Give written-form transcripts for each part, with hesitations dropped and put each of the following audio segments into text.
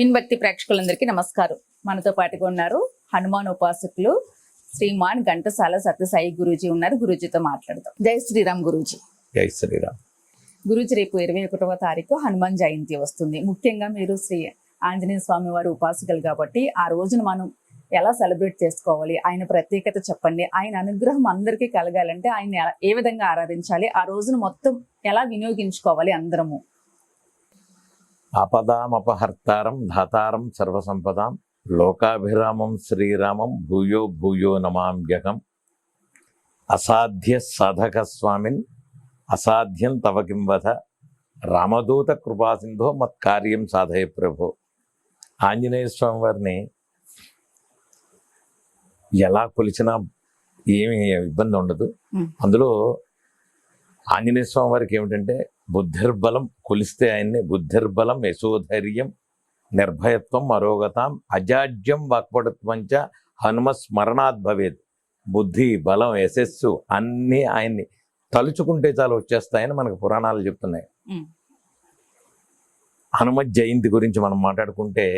ఇన్భక్తి ప్రేక్షకులందరికీ నమస్కారం. మనతో పాటుగా ఉన్నారు హనుమాన్ ఉపాసకులు శ్రీమాన్ ఘంటసాల సత్యసాయి గురూజీ ఉన్నారు. గురూజీతో మాట్లాడదాం. జై శ్రీరామ్ గురూజీ. జై శ్రీరామ్. గురూజీ, రేపు 21వ తారీఖు హనుమాన్ జయంతి వస్తుంది. ముఖ్యంగా మీరు శ్రీ ఆంజనేయ స్వామి వారి ఉపాసకులు కాబట్టి ఆ రోజున మనం ఎలా సెలబ్రేట్ చేసుకోవాలి, ఆయన ప్రత్యేకత చెప్పండి. ఆయన అనుగ్రహం అందరికీ కలగాలంటే ఆయన ఏ విధంగా ఆరాధించాలి, ఆ రోజున మొత్తం ఎలా వినియోగించుకోవాలి అందరము? ఆపదామపహర్తారం ధాతారం సర్వసంపదాం లోకాభిరామం శ్రీరామం భూయో భూయో నమామ్యహం. అసాధ్య సాధక స్వామిన్ అసాధ్యం తవ కిం వద రామదూత కృపాసింధో మత్కార్యం సాధయ ప్రభో. ఆంజనేయ స్వామి వారిని ఎలా కొలిచినా ఏమి ఇబ్బంది ఉండదు. అందులో ఆంజనేయ స్వామి వారికి ఏమిటంటే బుద్ధిర్బలం, కొలిస్తే ఆయన్ని బుద్ధిర్బలం యశోధైర్యం నిర్భయత్వం అరోగతాం అజాడ్యం వాక్పటుత్వంచ హనుమ స్మరణాత్ భవేత్. బుద్ధి, బలం, యశస్సు అన్నీ ఆయన్ని తలుచుకుంటే చాలు వచ్చేస్తాయని మనకు పురాణాలు చెప్తున్నాయి. హనుమత్ జయంతి గురించి మనం మాట్లాడుకుంటే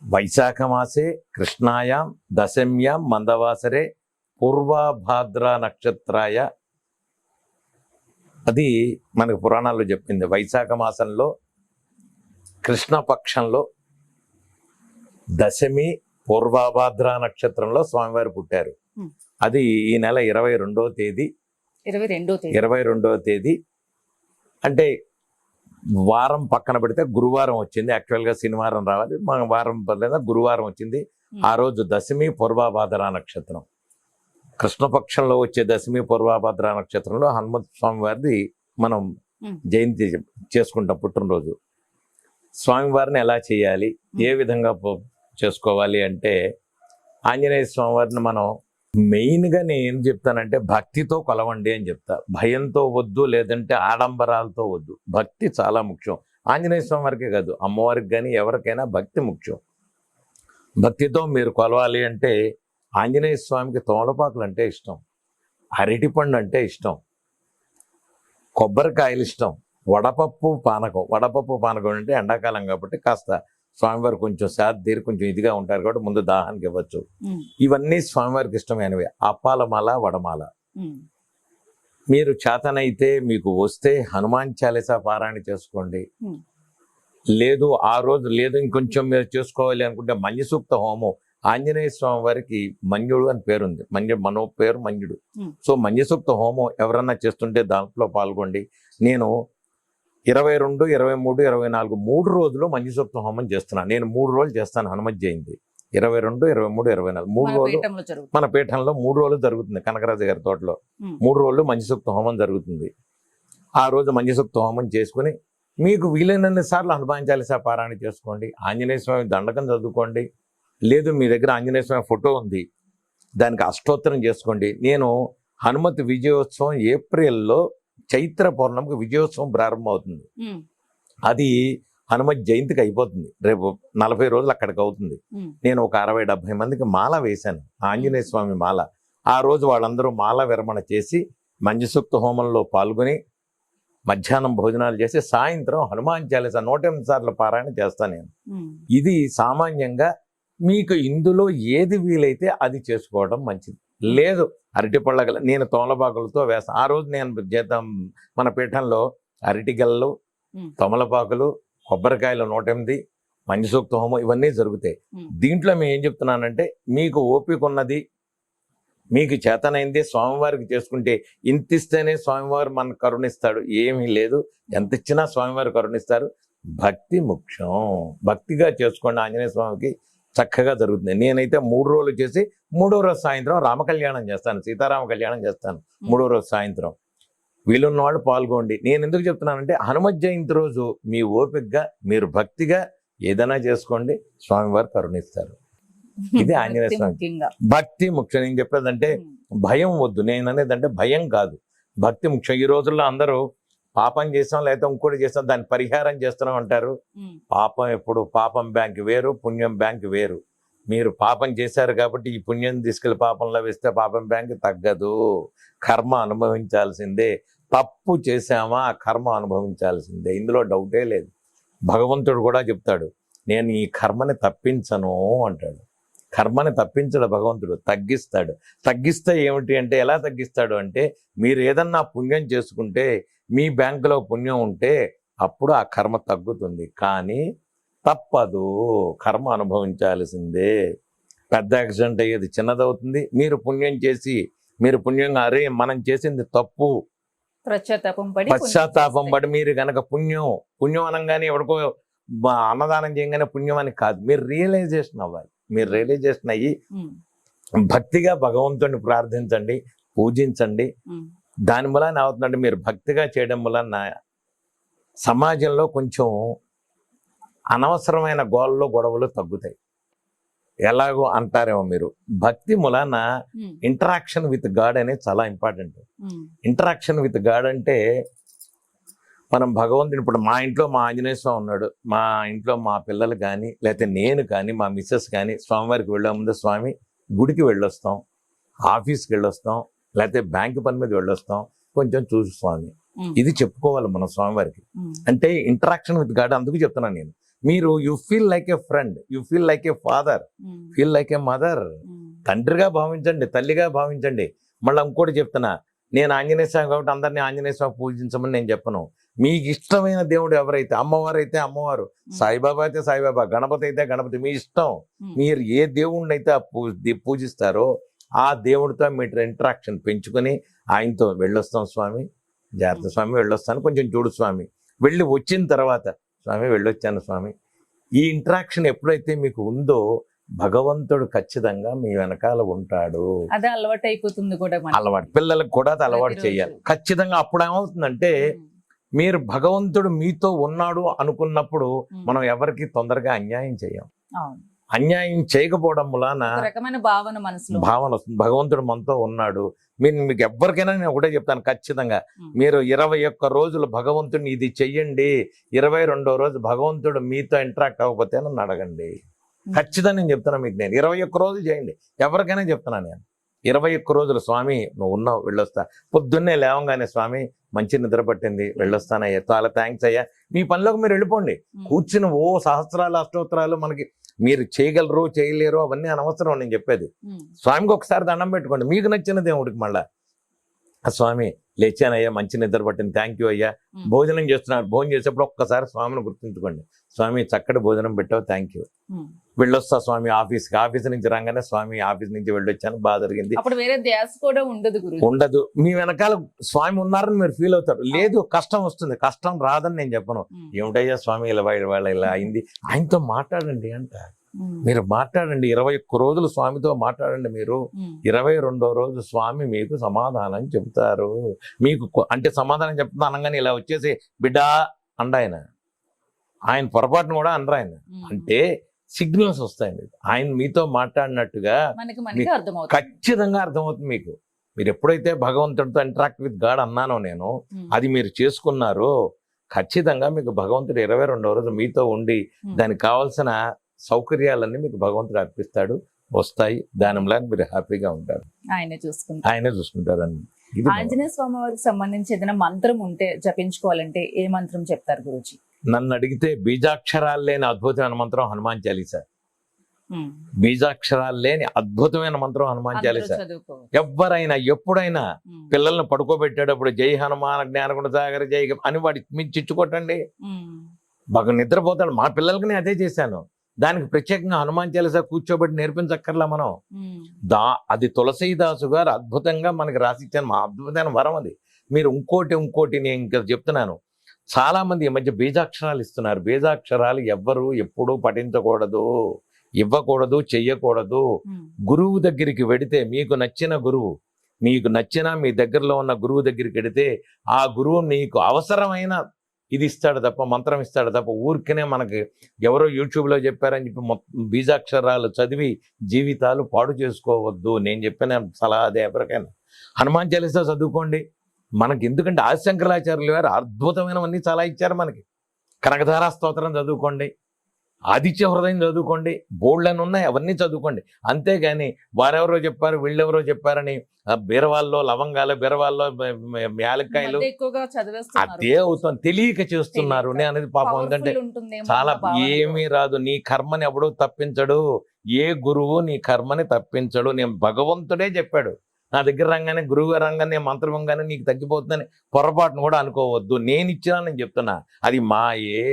వైశాఖ మాసే కృష్ణాయాం దశమ్యాం మందవాసరే పూర్వభాద్ర నక్షత్రాయ, అది మనకు పురాణాల్లో చెప్పింది. వైశాఖ మాసంలో కృష్ణపక్షంలో దశమి పూర్వభాద్ర నక్షత్రంలో స్వామివారు పుట్టారు. అది ఈ నెల 22వ తేదీ. 22వ తేదీ అంటే వారం పక్కన పెడితే గురువారం వచ్చింది. యాక్చువల్గా శనివారం రావాలి, మన వారం పర్లేదా గురువారం వచ్చింది. ఆ రోజు దశమి పూర్వభాద్ర నక్షత్రం. కృష్ణపక్షంలో వచ్చే దశమి పూర్వభాద్ర నక్షత్రంలో హనుమంత స్వామి వారిది మనం జయంతి చేసుకుంటాం, పుట్టినరోజు. స్వామివారిని ఎలా చేయాలి, ఏ విధంగా చేసుకోవాలి అంటే ఆంజనేయ స్వామి వారిని మనం మెయిన్గా నేను ఏం చెప్తానంటే భక్తితో కొలవండి అని చెప్తా. భయంతో వద్దు, లేదంటే ఆడంబరాలతో వద్దు. భక్తి చాలా ముఖ్యం. ఆంజనేయ స్వామి వారికే కాదు, అమ్మవారికి కానీ ఎవరికైనా భక్తి ముఖ్యం. భక్తితో మీరు కొలవాలి అంటే ఆంజనేయ స్వామికి తోమలపాకులు అంటే ఇష్టం, అరటిపండు అంటే ఇష్టం, కొబ్బరికాయలు ఇష్టం, వడపప్పు పానకం అంటే ఎండాకాలం కాబట్టి కాస్త స్వామివారు కొంచెం శాంతి కొంచెం ఇదిగా ఉంటారు కాబట్టి ముందు దాహానికి ఇవ్వచ్చు. ఇవన్నీ స్వామివారికి ఇష్టమైనవి. అప్పాలమాల, వడమాల. మీరు చేతనైతే మీకు వస్తే హనుమాన్ చాలీసా పారాయణ చేసుకోండి. లేదు ఆ రోజు లేదు ఇంకొంచెం మీరు చేసుకోవాలి అనుకుంటే మన్యసూక్త హోమం. ఆంజనేయ స్వామి వారికి మన్యుడు అని పేరుంది. మనో పేరు మన్యుడు. సో మన్యసూక్త హోమం ఎవరన్నా చేస్తుంటే దాంట్లో పాల్గొండి. నేను 22, 23, 24 3 రోజులు మన్యసూక్త హోమం చేస్తున్నాను. నేను 3 రోజులు చేస్తాను హనుమత్ జయంతి. 22, 23, 24 3 రోజులు మన పీఠంలో 3 రోజులు జరుగుతుంది. కనకరాజు గారి తోటలో 3 రోజులు మన్యసూక్త హోమం జరుగుతుంది. ఆ రోజు మన్యసూక్త హోమం చేసుకుని మీకు వీలైనన్ని సార్లు హనుమాన్ చాలీసా పారాయణ చేసుకోండి. ఆంజనేయ స్వామి దండకం చదువుకోండి. లేదు మీ దగ్గర ఆంజనేయ స్వామి ఫోటో ఉంది, దానికి అష్టోత్తరం చేసుకోండి. నేను హనుమత్ విజయోత్సవం ఏప్రిల్లో చైత్ర పౌర్ణమికి విజయోత్సవం ప్రారంభం అవుతుంది. అది హనుమత్ జయంతికి అయిపోతుంది. రేపు 40 రోజులు అక్కడికి అవుతుంది. నేను ఒక 60-70 మందికి మాల వేశాను, ఆంజనేయ స్వామి మాల. ఆ రోజు వాళ్ళందరూ మాల విరమణ చేసి మన్యసూక్త హోమంలో పాల్గొని మధ్యాహ్నం భోజనాలు చేసి సాయంత్రం హనుమాన్ చాలీసా 108 సార్లు పారాయణ చేస్తాను నేను. ఇది సామాన్యంగా మీకు ఇందులో ఏది వీలైతే అది చేసుకోవడం మంచిది. లేదు అరటిపళ్ళ నేను తోమలపాకులతో వేస్తాను. ఆ రోజు నేను చేద్దాం మన పీఠంలో అరటిగళ్ళు, తోమలపాకులు, కొబ్బరికాయలు 108, మన్యసూక్త హోమం ఇవన్నీ జరుగుతాయి. దీంట్లో మేము ఏం చెప్తున్నానంటే మీకు ఓపిక ఉన్నది, మీకు చేతనైంది స్వామివారికి చేసుకుంటే ఇంత ఇస్తేనే స్వామివారు మన కరుణిస్తాడు. ఏమీ లేదు, ఎంత ఇచ్చినా స్వామివారు కరుణిస్తారు. భక్తి ముఖ్యం. భక్తిగా చేసుకోండి. ఆంజనేయ స్వామికి చక్కగా జరుగుతుంది. నేనైతే 3 రోజులు చేసి 3వ రోజు సాయంత్రం రామ కళ్యాణం చేస్తాను, సీతారామ కళ్యాణం చేస్తాను 3వ రోజు సాయంత్రం. వీలున్న వాళ్ళు పాల్గొండి. నేను ఎందుకు చెప్తున్నానంటే హనుమత్ జయంతి రోజు మీ ఓపికగా మీరు భక్తిగా ఏదైనా చేసుకోండి, స్వామివారు కరుణిస్తారు. ఇది ఆంజనేయ స్వామి భక్తి ముఖ్యం. నేను చెప్పేదంటే భయం వద్దు. నేను అనేదంటే భయం కాదు, భక్తి ముఖ్యం. ఈ రోజుల్లో అందరూ పాపం చేస్తాం లేకపోతే ఇంకోటి చేస్తాం దాన్ని పరిహారం చేస్తున్నాం అంటారు. పాపం ఎప్పుడు పాపం బ్యాంక్ వేరు, పుణ్యం బ్యాంక్ వేరు. మీరు పాపం చేశారు కాబట్టి ఈ పుణ్యం తీసుకెళ్లి పాపంలో వేస్తే పాపం బ్యాంక్ తగ్గదు. కర్మ అనుభవించాల్సిందే. తప్పు చేశామా కర్మ అనుభవించాల్సిందే, ఇందులో డౌటే లేదు. భగవంతుడు కూడా చెప్తాడు, నేను ఈ కర్మని తప్పించను అంటాడు. కర్మని తప్పించడు భగవంతుడు, తగ్గిస్తాడు. తగ్గిస్తే ఏమిటి అంటే, ఎలా తగ్గిస్తాడు అంటే, మీరు ఏదన్నా పుణ్యం చేసుకుంటే, మీ బ్యాంకులో పుణ్యం ఉంటే అప్పుడు ఆ కర్మ తగ్గుతుంది. కానీ తప్పదు, కర్మ అనుభవించాల్సిందే. పెద్ద యాక్సిడెంట్ అయ్యేది చిన్నదవుతుంది. మీరు పుణ్యం చేసి, మీరు పుణ్యంగా అరే మనం చేసింది తప్పు, పశ్చాత్తాపం పడి మీరు గనక పుణ్యం అనగానే ఎవరికో అన్నదానం చేయగానే పుణ్యం అని కాదు, మీరు రియలైజేషన్ అవ్వాలి. మీరు రియలైజేషన్ అయ్యి భక్తిగా భగవంతుడిని ప్రార్థించండి, పూజించండి. దాని వలన అవుతుందంటే, మీరు భక్తిగా చేయడం వలన సమాజంలో కొంచెం అనవసరమైన గొడవలు తగ్గుతాయి. ఎలాగో అంటారేమో మీరు, భక్తి మూలాన ఇంటరాక్షన్ విత్ గాడ్ అనేది చాలా ఇంపార్టెంట్. ఇంటరాక్షన్ విత్ గాడ్ అంటే, మనం భగవంతుని ఇప్పుడు మా ఇంట్లో మా ఆంజనేయ స్వామి ఉన్నాడు, మా ఇంట్లో మా పిల్లలు కానీ లేకపోతే నేను కానీ మా మిస్సెస్ కానీ స్వామివారికి వెళ్ళే ముందు స్వామి గుడికి వెళ్ళొస్తాం, ఆఫీస్కి వెళ్ళొస్తాం, లేకపోతే బ్యాంక్ పని మీద వెళ్ళొస్తాం, కొంచెం చూసి స్వామి ఇది చెప్పుకోవాలి మనం స్వామివారికి. అంటే ఇంటరాక్షన్ విత్ గాడ్. అందుకు చెప్తున్నాను నేను, మీరు you feel like A friend, you feel like A father, feel like A mother. తండ్రిగా భావించండి, తల్లిగా భావించండి. మళ్ళీ ఇంకోటి చెప్తున్నా, నేను ఆంజనేయ స్వామి కాబట్టి అందరినీ ఆంజనేయ స్వామి పూజించమని నేను చెప్పను. మీకు ఇష్టమైన దేవుడు ఎవరైతే, అమ్మవారు అయితే అమ్మవారు, సాయిబాబా అయితే సాయిబాబా, గణపతి అయితే గణపతి, మీ ఇష్టం. మీరు ఏ దేవుడిని అయితే పూజిస్తారో ఆ దేవుడితో మీరు ఇంటరాక్షన్ పెంచుకొని ఆయనతో వెళ్ళొస్తాం స్వామి, జాగ్రత్త స్వామి వెళ్ళొస్తాను, కొంచెం చూడు స్వామి, వెళ్ళి వచ్చిన తర్వాత స్వామి వెళ్ళొచ్చాను స్వామి. ఈ ఇంటరాక్షన్ ఎప్పుడైతే మీకు ఉందో భగవంతుడు ఖచ్చితంగా మీ వెనకాల ఉంటాడు. అదే అలవాటు అయిపోతుంది కూడా, అలవాటు పిల్లలకు కూడా అది అలవాటు చేయాలి ఖచ్చితంగా. అప్పుడు ఏమవుతుందంటే, మీరు భగవంతుడు మీతో ఉన్నాడు అనుకున్నప్పుడు మనం ఎవరికి తొందరగా అన్యాయం చేయం. అన్యాయం చేయకపోవడం వలన భావన వస్తుంది, భగవంతుడు మనతో ఉన్నాడు. మీకు ఎవరికైనా నేను ఒకటే చెప్తాను, ఖచ్చితంగా మీరు 21 రోజులు భగవంతుడిని ఇది చెయ్యండి, 22వ రోజు భగవంతుడు మీతో ఇంటరాక్ట్ అవ్వకపోతే నన్ను అడగండి. ఖచ్చితంగా నేను చెప్తున్నాను మీకు, నేను 21 రోజులు చేయండి, ఎవరికైనా చెప్తున్నాను నేను. 21 రోజులు స్వామి నువ్వు ఉన్నావు వెళ్ళొస్తా, పొద్దున్నే లేవంగానే స్వామి మంచి నిద్ర పట్టింది వెళ్ళొస్తానయ్యా, చాలా థ్యాంక్స్ అయ్యా, మీ పనిలోకి మీరు వెళ్ళిపోండి. కూర్చుని సహస్రాలు అష్టోత్తరాలు మనకి మీరు చేయగలరు చేయలేరు అవన్నీ అనవసరం. నేను చెప్పేది స్వామికి ఒకసారి దండం పెట్టుకోండి, మీకు నచ్చిన దేవుడికి. మళ్ళా స్వామి లేచానయ్యా, మంచి నిద్ర పట్టింది, థ్యాంక్ యూ అయ్యా. భోజనం చేస్తున్నారు, భోజనం చేసేప్పుడు ఒక్కసారి స్వామిని గుర్తుంచుకోండి, స్వామి చక్కటి భోజనం పెట్టావు, థ్యాంక్ యూ. వెళ్ళొస్తా స్వామి ఆఫీస్కి, ఆఫీస్ నుంచి రాగానే స్వామి ఆఫీస్ నుంచి వెళ్ళొచ్చాను, బాగా జరిగింది. ఉండదు, మీ వెనకాల స్వామి ఉన్నారని మీరు ఫీల్ అవుతారు. లేదు కష్టం వస్తుంది, కష్టం రాదని నేను చెప్పను. ఏమిటయ్యా స్వామి ఇలా అయింది, ఆయనతో మాట్లాడండి అంట. మీరు మాట్లాడండి, 21 రోజులు స్వామితో మాట్లాడండి. మీరు 22వ రోజు స్వామి మీకు సమాధానం చెబుతారు. మీకు అంటే సమాధానం చెప్తున్నా అనగానే ఇలా వచ్చేసి బిడ్డా అండ ఆయన పొరపాటును కూడా అనరు ఆయన. అంటే సిగ్నల్స్ వస్తాయండి, ఆయన మీతో మాట్లాడినట్టుగా ఖచ్చితంగా అర్థమవుతుంది మీకు. మీరు ఎప్పుడైతే భగవంతుడితో ఇంటరాక్ట్ విత్ గాడ్ అన్నానో నేను, అది మీరు చేసుకున్నారో ఖచ్చితంగా మీకు భగవంతుడు 22వ రోజు మీతో ఉండి దానికి కావాల్సిన సౌకర్యాలన్నీ మీకు భగవంతుడు అర్పిస్తాడు, వస్తాయి. దానిలా మీరు హ్యాపీగా ఉంటారు, ఆయనే చూసుకుంటారండి. ఆంజనేయ స్వామి వారికి సంబంధించి ఏదైనా మంత్రం ఉంటే జపించుకోవాలంటే ఏ మంత్రం చెప్తారు గురూజీ? నన్ను అడిగితే బీజాక్షరాలు లేని అద్భుతమైన మంత్రం హనుమాన్ చాలీసా. బీజాక్షరాలు లేని అద్భుతమైన మంత్రం హనుమాన్ చాలీసా. ఎవరైనా ఎప్పుడైనా పిల్లల్ని పడుకోబెట్టేటప్పుడు జై హనుమాన్ జ్ఞానగుణ సాగర జై అని వాడి మీరు చిచ్చుకోటండి, బాగా నిద్రపోతాడు. మా పిల్లలకి నేను అదే చేశాను. దానికి ప్రత్యేకంగా హనుమాన్ చాలీసా కూర్చోబెట్టి నేర్పించక్కర్లా మనం. అది తులసీదాసు గారు అద్భుతంగా మనకి రాసిచ్చాను, మా అద్భుతమైన వరం అది. మీరు ఇంకోటి నేను ఇంకా చెప్తున్నాను, చాలా మంది ఈ మధ్య బీజాక్షరాలు ఇస్తున్నారు. బీజాక్షరాలు ఎవ్వరు ఎప్పుడూ పఠించకూడదు, ఇవ్వకూడదు, చెయ్యకూడదు. గురువు దగ్గరికి వెడితే, మీకు నచ్చిన గురువు, మీకు నచ్చిన మీ దగ్గరలో ఉన్న గురువు దగ్గరికి వెడితే ఆ గురువు నీకు అవసరమైన ఇది ఇస్తాడు తప్ప, మంత్రం ఇస్తాడు తప్ప, ఊరికనే మనకి ఎవరో యూట్యూబ్లో చెప్పారని చెప్పి బీజాక్షరాలు చదివి జీవితాలు పాడు చేసుకోవద్దు. నేను చెప్పిన సలహా అదే. ఎవరికైనా హనుమాన్ చాలీసా చదువుకోండి. మనకి ఎందుకంటే ఆదిశంకరాచార్యులు గారు అద్భుతమైనవన్నీ చాలా ఇచ్చారు మనకి. కనకధారా స్తోత్రం చదువుకోండి, ఆదిత్య హృదయం చదువుకోండి, బోల్డ్ని ఉన్నాయి, అవన్నీ చదువుకోండి. అంతేగాని వారెవరో చెప్పారు వీళ్ళెవరో చెప్పారని బీరవాల్లో లవంగాలు, బీరవాల్లో యాలక్కాయలు ఎక్కువగా చదివేస్తున్నారు. అదే అవుతుంది, తెలియక చేస్తున్నారు. నేను అనేది పాపం ఏంటంటే చాలా ఏమీ రాదు. నీ కర్మని ఎవడో తప్పించడు, ఏ గురువు నీ కర్మని తప్పించడు. నేను భగవంతుడే చెప్పాడు. నా దగ్గర రంగానే గురువు రంగానే మంత్రవంగానే నీకు తగ్గిపోతుందని పొరపాటును కూడా అనుకోవద్దు. నేను ఇచ్చినా నేను చెప్తున్నా, అది మాయే,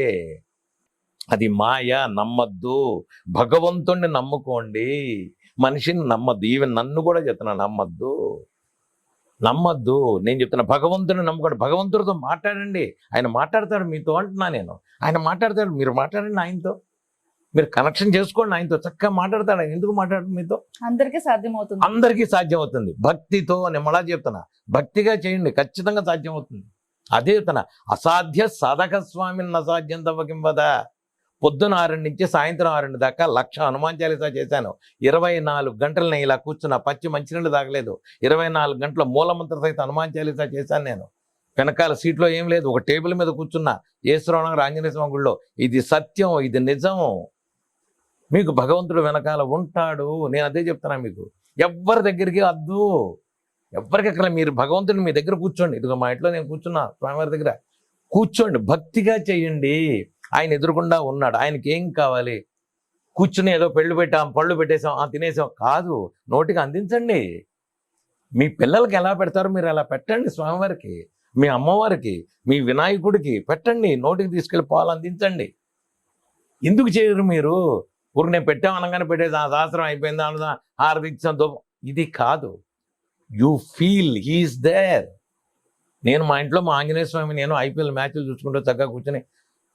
అది మాయ. నమ్మద్దు, భగవంతుణ్ణి నమ్ముకోండి, మనిషిని నమ్మద్దు. ఈవెన్ నన్ను కూడా చెప్తున్నా, నమ్మద్దు. నేను చెప్తున్నా భగవంతుని నమ్ముకోండి, భగవంతుడితో మాట్లాడండి, ఆయన మాట్లాడతాడు మీతో అంటున్నా నేను. ఆయన మాట్లాడతాడు, మీరు మాట్లాడండి ఆయనతో, మీరు కనెక్షన్ చేసుకోండి ఆయనతో, చక్కగా మాట్లాడతాడు ఆయన. ఎందుకు మాట్లాడు మీతో? అందరికీ సాధ్యం అవుతుంది భక్తితో. నేను మళ్ళా చెప్తున్నా, భక్తిగా చేయండి, ఖచ్చితంగా సాధ్యం అవుతుంది. అదే చెప్తున్నా, అసాధ్య సాధక స్వామిని అసాధ్యం తవ్వకిం వద. పొద్దున 6 నుంచి సాయంత్రం 6 దాకా 1,00,000 హనుమాన్ చాలీసా చేశాను. 24 గంటలు నేను ఇలా కూర్చున్నా, పచ్చి మంచినీళ్ళు తాగలేదు. 24 గంటల మూలమంత్ర సహిత హనుమాన్ చాలీసా చేశాను నేను. వెనకాల సీట్లో ఏం లేదు, ఒక టేబుల్ మీద కూర్చున్నా ఏశ్వరనగర్ ఆంజనేయ స్వామి గుడిలో. ఇది సత్యం, ఇది నిజం. మీకు భగవంతుడు వెనకాల ఉంటాడు. నేను అదే చెప్తున్నా మీకు. ఎవ్వరి దగ్గరికి వద్దు, ఎవ్వరికి అక్కడ మీరు భగవంతుడిని మీ దగ్గర కూర్చోండి. ఇదిగో మా ఇంట్లో నేను కూర్చున్నా స్వామివారి దగ్గర, కూర్చోండి, భక్తిగా చేయండి. ఆయన ఎదురుకుండా ఉన్నాడు, ఆయనకి ఏం కావాలి? కూర్చుని ఏదో పళ్ళు పెట్టేసాం, తినేసాం కాదు, నోటికి అందించండి. మీ పిల్లలకి ఎలా పెడతారో మీరు అలా పెట్టండి. స్వామివారికి, మీ అమ్మవారికి, మీ వినాయకుడికి పెట్టండి, నోటికి తీసుకెళ్ళి పాలు అందించండి. ఎందుకు చేయరు మీరు? ఊరికి నేను పెట్టాం అనగానే పెట్టేసి ఆ శాస్త్రం అయిపోయింది, హారతిచ్చాం, ఇది కాదు. You feel he's there. నేను మా ఇంట్లో మా ఆంజనేయ స్వామి, నేను IPL మ్యాచ్లు చూసుకుంటూ చక్కగా కూర్చొని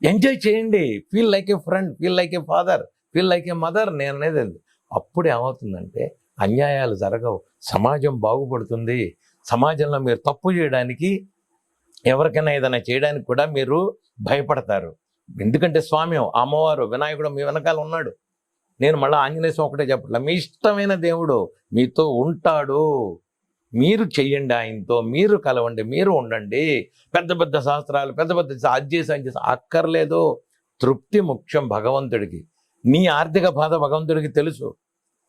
ఎంజాయ్ చేయండి. ఫీల్ లైక్ ఏ ఫ్రెండ్, ఫీల్ లైక్ ఏ ఫాదర్, ఫీల్ లైక్ ఏ మదర్. నేను అనేది అప్పుడు ఏమవుతుందంటే అన్యాయాలు జరగవు, సమాజం బాగుపడుతుంది. సమాజంలో మీరు తప్పు చేయడానికి, ఎవరికైనా ఏదైనా చేయడానికి కూడా మీరు భయపడతారు. ఎందుకంటే స్వామి, అమ్మవారు, వినాయకుడు మీ వెనకాల ఉన్నాడు. నేను మళ్ళీ ఆంజనేయ స్వామి ఒకటే చెప్పట్లా, మీ ఇష్టమైన దేవుడు మీతో ఉంటాడు. మీరు చెయ్యండి, ఆయనతో మీరు కలవండి, మీరు ఉండండి. పెద్ద పెద్ద శాస్త్రాలు, పెద్ద పెద్ద అధ్యయనం చేసి అక్కర్లేదు. తృప్తి ముఖ్యం భగవంతుడికి. నీ ఆర్థిక బాధ భగవంతుడికి తెలుసు,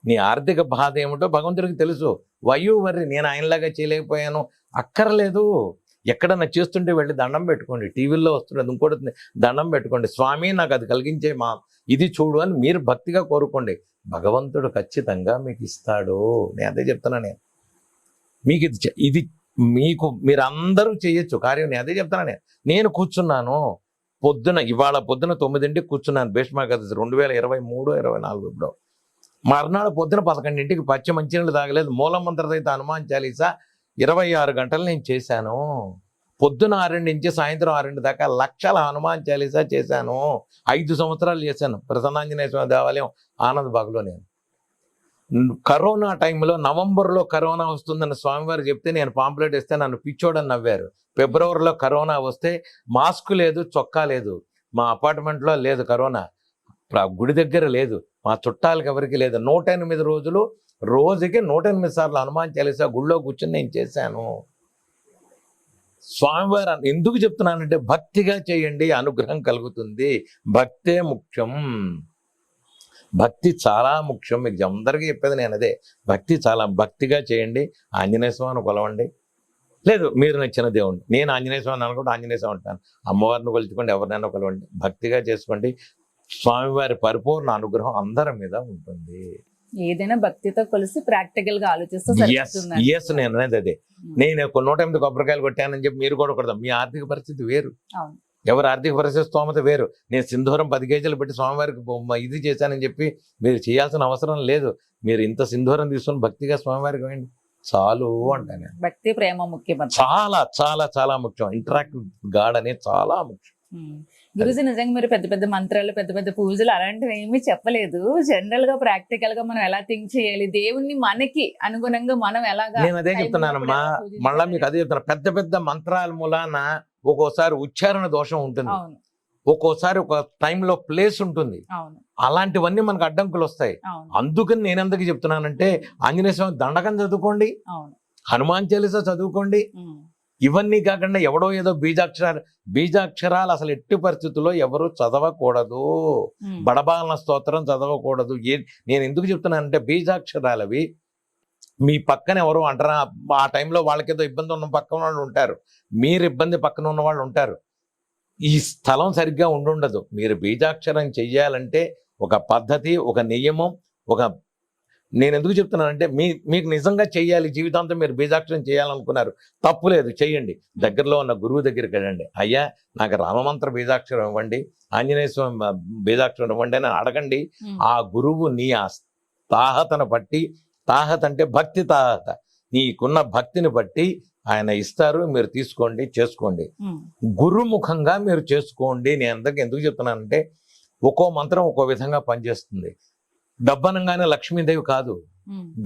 నీ ఆర్థిక బాధ ఏమిటో భగవంతుడికి తెలుసు. వరి నేను ఆయనలాగా చేయలేకపోయాను, అక్కర్లేదు. ఎక్కడన్నా చేస్తుంటే వెళ్ళి దండం పెట్టుకోండి. టీవీల్లో వస్తున్నది ఇంకోటి దండం పెట్టుకోండి, స్వామి నాకు అది కలిగించే ఇది చూడు అని మీరు భక్తిగా కోరుకోండి. భగవంతుడు ఖచ్చితంగా మీకు ఇస్తాడు. నేను అదే చెప్తున్నా. మీకు ఇది మీకు మీరందరూ చేయొచ్చు కార్యం. నేను అదే చెప్తాను. నేను కూర్చున్నాను ఇవాళ పొద్దున 9ంటికి కూర్చున్నాను. భీష్మేకాదశి 2023-24 ఇప్పుడు. మర్నాడు పొద్దున 11ంటికి పచ్చి మంచినీళ్ళు తాగలేదు. మూలమంత్ర సహిత హనుమాన్ చాలీసా 26 గంటలు నేను చేశాను. పొద్దున 6 నుంచి సాయంత్రం 6 దాకా 1,00,000 హనుమాన్ చాలీసా చేశాను. 5 సంవత్సరాలు చేశాను. ప్రసన్నాంజనేయ స్వామి దేవాలయం ఆనందబాగ్లో. నేను కరోనా టైంలో నవంబర్లో కరోనా వస్తుందని స్వామివారు చెప్తే నేను పాంప్లెట్ ఇస్తే నన్ను పిచ్చోడని నవ్వారు. ఫిబ్రవరిలో కరోనా వస్తే మాస్క్ లేదు, చొక్కా లేదు, మా అపార్ట్మెంట్లో లేదు కరోనా, గుడి దగ్గర లేదు, మా చుట్టాలకు ఎవరికి లేదు. 108 రోజులు, రోజుకి 108 సార్లు హనుమాన్ చాలీసా గుళ్ళో కూర్చొని నేను చేశాను. స్వామివారు ఎందుకు చెప్తున్నానంటే భక్తిగా చేయండి, అనుగ్రహం కలుగుతుంది. భక్తే ముఖ్యం, భక్తి చాలా ముఖ్యం. మీకు అందరికీ చెప్పేది నేను అదే, భక్తి చాలా. భక్తిగా చేయండి, ఆంజనేయ స్వామిని కొలవండి. లేదు మీరు నచ్చిన దేవుడు, నేను ఆంజనేయ స్వామిని అనుకుంటే ఆంజనేయ స్వామి అంటాను, అమ్మవారిని కొలుచుకోండి, ఎవరినైనా కొలవండి, భక్తిగా చేసుకోండి. స్వామివారి పరిపూర్ణ అనుగ్రహం అందరి మీద ఉంటుంది. ఏదైనా భక్తితో కలిసి ప్రాక్టికల్ గా ఆలోచిస్తూ నేను అనేది అదే. నేను 108 కొబ్బరికాయలు కొట్టానని చెప్పి మీరు కూడా కొడదాం. మీ ఆర్థిక పరిస్థితి వేరు, ఎవరి ఆర్థిక పరిస్థితి స్తోమత వేరు. నేను సింధూరం 10 కేజీలు పెట్టి స్వామివారికి ఇది చేశానని చెప్పి మీరు చేయాల్సిన అవసరం లేదు. మీరు ఇంత సింధూరం తీసుకొని భక్తిగా స్వామివారికి వేయండి చాలు అంటాను. భక్తి ప్రేమ ముఖ్యం, చాలా చాలా చాలా ముఖ్యం. ఇంటరాక్ట్ గాడ్ అనేది చాలా ముఖ్యం. గురుజీ నిజంగా మీరు పెద్ద పెద్ద మంత్రాలు, పెద్ద పెద్ద పూజలు అలాంటివి ఏమీ చెప్పలేదు. జనరల్ గా ప్రాక్టికల్ గా మనం ఎలా థింక్ చేయాలి, దేవుణ్ణి మనకి అనుగుణంగా మనం ఎలాగా. నేను అదే చెప్తున్నానమ్మా, మళ్ళా మీకు అదే చెప్తున్నా. పెద్ద పెద్ద మంత్రాల మూలాన ఒక్కోసారి ఉచ్చారణ దోషం ఉంటుంది, ఒక్కోసారి ఒక టైంలో ప్లేస్ ఉంటుంది, అలాంటివన్నీ మనకు అడ్డంకులు వస్తాయి. అందుకని నేను ఎందుకు చెప్తున్నానంటే ఆంజనేయ స్వామి దండకం చదువుకోండి, హనుమాన్ చాలీసా చదువుకోండి. ఇవన్నీ కాకుండా ఎవడో ఏదో బీజాక్షరాలు అసలు ఎట్టి పరిస్థితుల్లో ఎవరు చదవకూడదు. బడబాలన స్తోత్రం చదవకూడదు. నేను ఎందుకు చెప్తున్నానంటే బీజాక్షరాలు అవి మీ పక్కన ఎవరు అంటారా, ఆ టైంలో వాళ్ళకేదో ఇబ్బంది ఉన్న పక్కన వాళ్ళు ఉంటారు, మీరు ఇబ్బంది పక్కన ఉన్న వాళ్ళు ఉంటారు. ఈ స్థలం సరిగ్గా ఉండుండదు. మీరు బీజాక్షరం చెయ్యాలంటే ఒక పద్ధతి, ఒక నియమం, నేను ఎందుకు చెప్తున్నానంటే మీకు నిజంగా చెయ్యాలి, జీవితాంతం మీరు బీజాక్షరం చేయాలనుకున్నారు, తప్పులేదు, చెయ్యండి. దగ్గరలో ఉన్న గురువు దగ్గరికి వెళ్ళండి. అయ్యా నాకు రామమంత్ర బీజాక్షరం ఇవ్వండి, ఆంజనేయ స్వామి బీజాక్షరం ఇవ్వండి అని అడగండి. ఆ గురువు నీ ఆ తాహతను బట్టి, తాహత అంటే భక్తి తాహత, నీకున్న భక్తిని బట్టి ఆయన ఇస్తారు. మీరు తీసుకోండి, చేసుకోండి. గురుముఖంగా మీరు చేసుకోండి. నేను ఎందుకు చెప్తున్నానంటే ఒక్కో మంత్రం ఒక్కో విధంగా పనిచేస్తుంది. డబ్బనంగానే లక్ష్మీదేవి కాదు,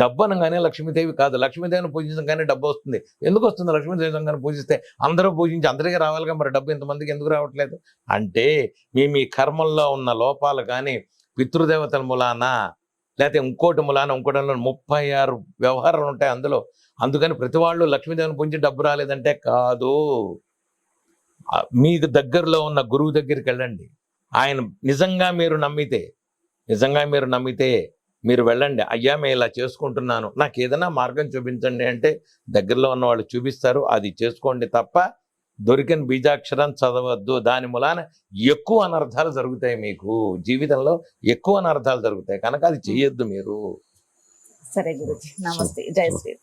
డబ్బనంగానే లక్ష్మీదేవి కాదు. లక్ష్మీదేవిని పూజించగానే డబ్బు వస్తుంది. ఎందుకు వస్తుంది? లక్ష్మీదేవి పూజిస్తే అందరూ పూజించి అందరికీ రావాలిగా, మరి డబ్బు ఇంతమందికి ఎందుకు రావట్లేదు అంటే మీ కర్మల్లో ఉన్న లోపాలు కానీ, పితృదేవతల మూలాన, లేకపోతే ఇంకోటి మూలాన, ఇంకోటి 36 వ్యవహారాలు ఉంటాయి అందులో. అందుకని ప్రతి వాళ్ళు లక్ష్మీదేవిని పూజించి డబ్బు రాలేదంటే కాదు. మీకు దగ్గరలో ఉన్న గురువు దగ్గరికి వెళ్ళండి. ఆయన నిజంగా మీరు నమ్మితే మీరు వెళ్ళండి. అయ్యా మేము ఇలా చేసుకుంటున్నాను, నాకు ఏదైనా మార్గం చూపించండి అంటే దగ్గరలో ఉన్న వాళ్ళు చూపిస్తారు. అది చేసుకోండి తప్ప దొరికిన బీజాక్షరం చదవద్దు. దాని మూలాన ఎక్కువ అనర్థాలు జరుగుతాయి. మీకు జీవితంలో ఎక్కువ అనర్థాలు జరుగుతాయి కనుక అది చెయ్యొద్దు మీరు. సరే గురుజీ, నమస్తే, జై శ్రీ.